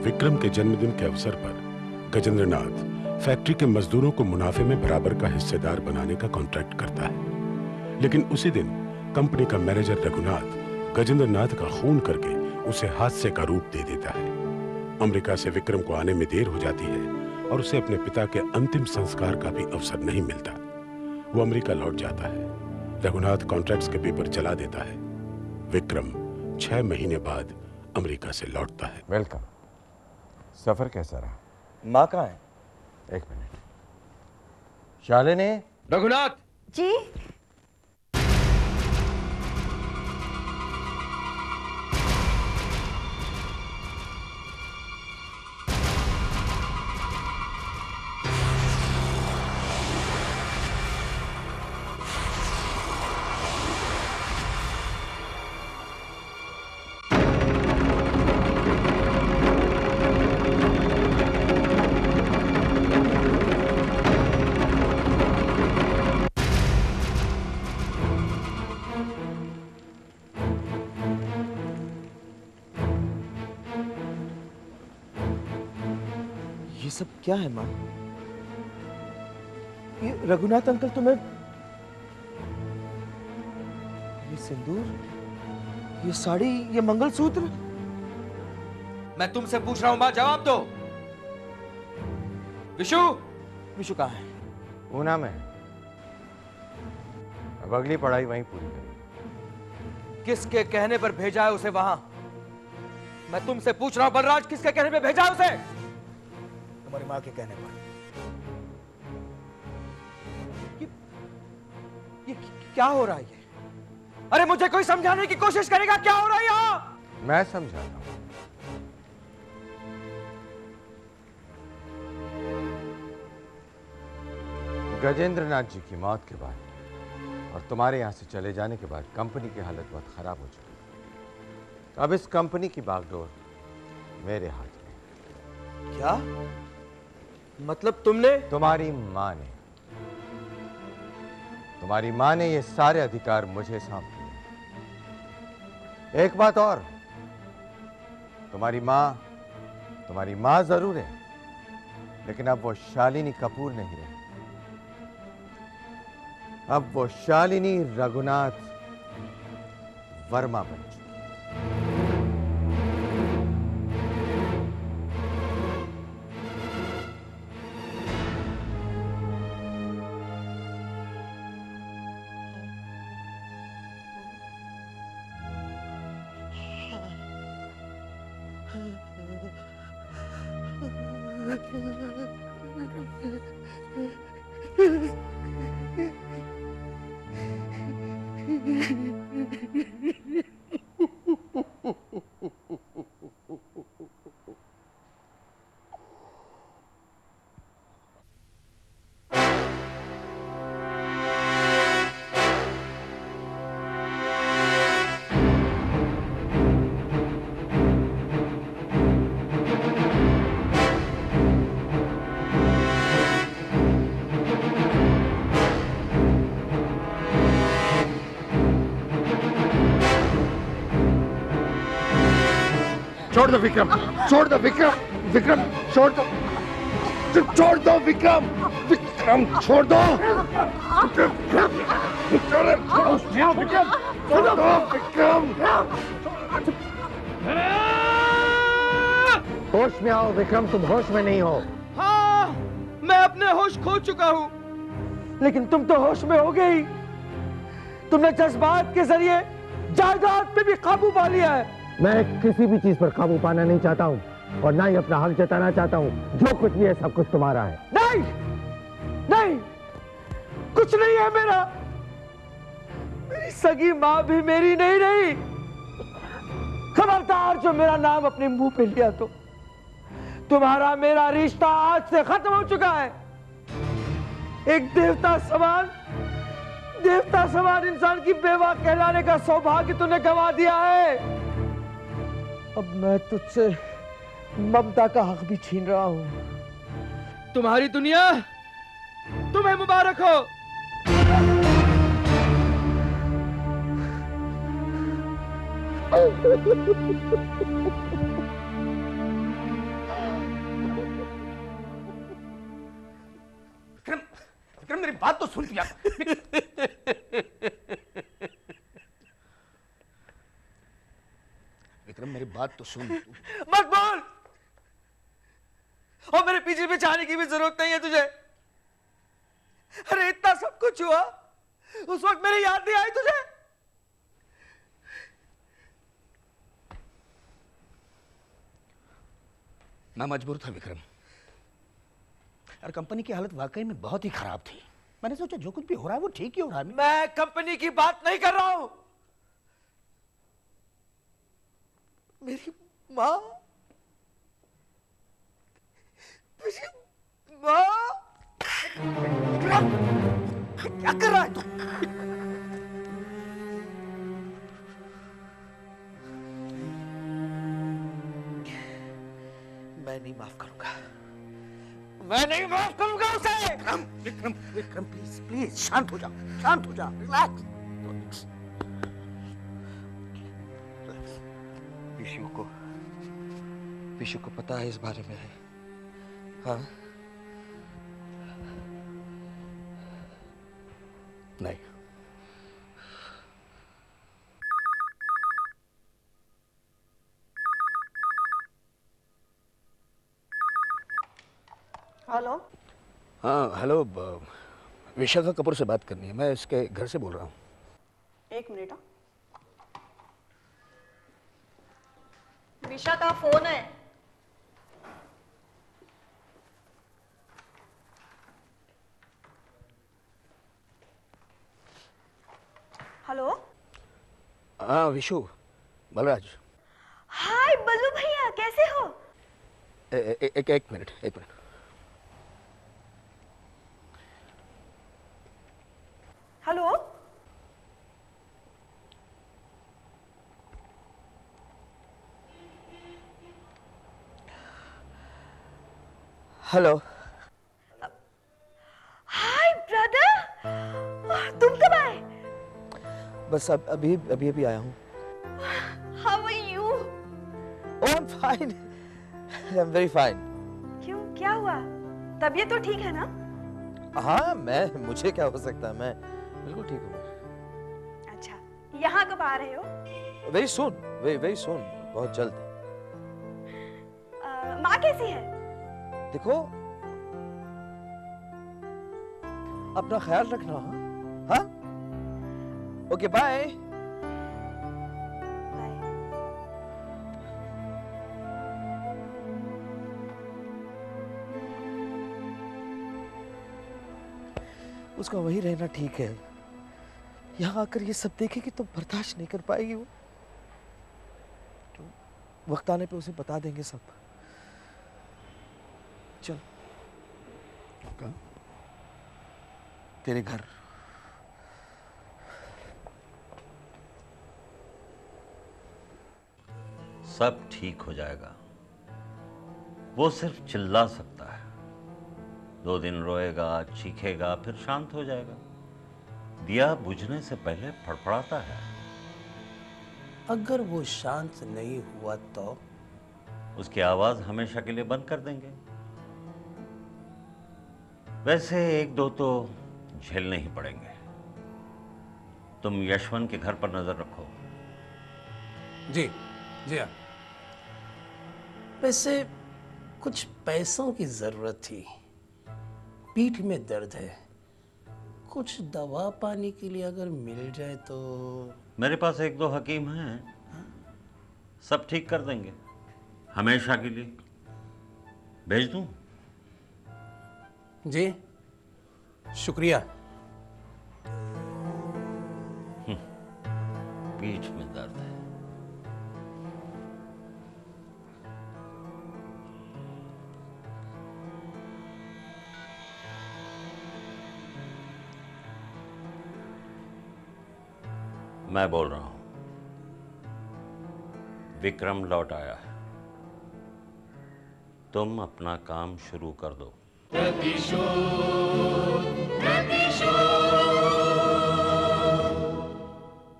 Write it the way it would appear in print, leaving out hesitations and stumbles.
विक्रम के जन्मदिन के अवसर पर गजेंद्र नाथ फैक्ट्री के मजदूरों को मुनाफे में बराबर का हिस्सेदार बनाने का कॉन्ट्रैक्ट करता है। लेकिन उसी दिन कंपनी का मैनेजर रघुनाथ गजेंद्र नाथ का खून करके उसे हादसे का रूप दे देता है। अमेरिका से विक्रम को आने में देर हो जाती है और उसे अपने पिता के अंतिम संस्कार का भी अवसर नहीं मिलता। वो अमेरिका लौट जाता है। रघुनाथ कॉन्ट्रैक्ट्स के पेपर चला देता है। विक्रम 6 महीने बाद अमेरिका से लौटता है। वेलकम। सफर कैसा रहा? माँ कहाँ है? एक मिनट। शालिनी। रघुनाथ जी। ये सब क्या है माँ? ये रघुनाथ अंकल तुम्हें, ये सिंदूर, ये साड़ी, ये मंगलसूत्र। मैं तुमसे पूछ रहा हूं माँ, जवाब दो। विशु, विशु कहाँ है? पूना में। अब अगली पढ़ाई वहीं पूरी करेगी। किसके कहने पर भेजा है उसे वहां? मैं तुमसे पूछ रहा हूं बलराज, किसके कहने पर भेजा है उसे? तुम्हारी माँ के कहने पर। ये क्या हो रहा है ये? अरे मुझे कोई समझाने की कोशिश करेगा, क्या हो रहा है यहाँ? मैं समझाता हूं। गजेंद्र नाथ जी की मौत के बाद और तुम्हारे यहां से चले जाने के बाद कंपनी की हालत बहुत खराब हो चुकी है। अब इस कंपनी की बागडोर मेरे हाथ में। क्या मतलब? तुमने? तुम्हारी माँ ने ये सारे अधिकार मुझे सौंप दिए। एक बात और, तुम्हारी माँ जरूर है, लेकिन अब वो शालिनी कपूर नहीं रही। अब वो शालिनी रघुनाथ वर्मा बन चुकी है। छोड़ दो विक्रम, छोड़ दो विक्रम, विक्रम छोड़ दो, छोड़ दो विक्रम, विक्रम छोड़ दो, विक्रम, छोड़ दो विक्रम। होश में आओ विक्रम, तुम होश में नहीं हो। हाँ, मैं अपने होश खो चुका हूं, लेकिन तुम तो होश में हो गई। तुमने जज्बात के जरिए जायदाद पे भी काबू पा लिया है। मैं किसी भी चीज पर काबू पाना नहीं चाहता हूँ और ना ही अपना हक जताना चाहता हूँ। जो कुछ भी है सब कुछ तुम्हारा है। नहीं, नहीं, कुछ नहीं है मेरा। मेरी सगी माँ भी मेरी नहीं रही। खबरदार जो मेरा नाम अपने मुंह पे लिया तो तुम्हारा मेरा रिश्ता आज से खत्म हो चुका है। एक देवता समान इंसान की बेवा कहलाने का सौभाग्य तूने गंवा दिया है। अब मैं तुझसे ममता का हक भी छीन रहा हूं। तुम्हारी दुनिया तुम्हें मुबारक हो। मेरी बात तो सुन लिया। विक्रम मेरी बात तो सुन। मत बोल, और मेरे पीछे पीछे आने की भी जरूरत नहीं है तुझे। अरे इतना सब कुछ हुआ, उस वक्त मेरी याद नहीं आई तुझे? मैं मजबूर था विक्रम, और कंपनी की हालत वाकई में बहुत ही खराब थी। मैंने सोचा जो कुछ भी हो रहा है वो ठीक ही हो रहा है। मैं कंपनी की बात नहीं कर रहा हूं। मेरी मां, मेरी मां। क्या कर रहा है तू? मैं नहीं माफ करूंगा, मैं नहीं माफ करूंगा उसे। विक्रम विक्रम विक्रम प्लीज प्लीज शांत हो जा, शांत हो जा, रिलैक्स। विशु को पता है इस बारे में? हाँ? नहीं। हेलो। हाँ हेलो, विशाखा कपूर से बात करनी है। मैं इसके घर से बोल रहा हूँ। एक मिनट। विशा का फोन है। हेलो। हाँ विशु, बलराज। हाय बल्लू भैया, कैसे हो? एक मिनट, एक minute. Hello. Hello. Hi brother, तुम कब आए? बस अभी अभी आया हूँ। How are you? Oh, I'm fine. I'm very fine. क्यों, क्या हुआ? तबीयत तो ठीक है ना? हाँ, मुझे क्या हो सकता है, मैं बिल्कुल ठीक हूँ। अच्छा, यहाँ कब आ रहे हो? Very soon, very soon, बहुत जल्द। माँ कैसी है? देखो, अपना ख्याल रखना। हाँ? Okay, bye. उसका वही रहना ठीक है। यहाँ आकर ये सब देखेगी तो बर्दाश्त नहीं कर पाएगी वो। तो वक्त आने पे उसे बता देंगे सब। चल। कहाँ? तेरे घर। सब ठीक हो जाएगा। वो सिर्फ चिल्ला सकता है, 2 दिन रोएगा, चीखेगा, फिर शांत हो जाएगा। दिया बुझने से पहले फड़फड़ाता है। अगर वो शांत नहीं हुआ तो उसकी आवाज हमेशा के लिए बंद कर देंगे। वैसे 1-2 तो झेलने ही पड़ेंगे। तुम यशवंत के घर पर नजर रखो। जी जी हाँ। वैसे कुछ पैसों की जरूरत थी, पीठ में दर्द है, कुछ दवा पानी के लिए अगर मिल जाए तो। मेरे पास 1-2 हकीम हैं, सब ठीक कर देंगे हमेशा के लिए। भेज दूं? जी शुक्रिया। पीठ में दर्द है। मैं बोल रहा हूं, विक्रम लौट आया है। तुम अपना काम शुरू कर दो।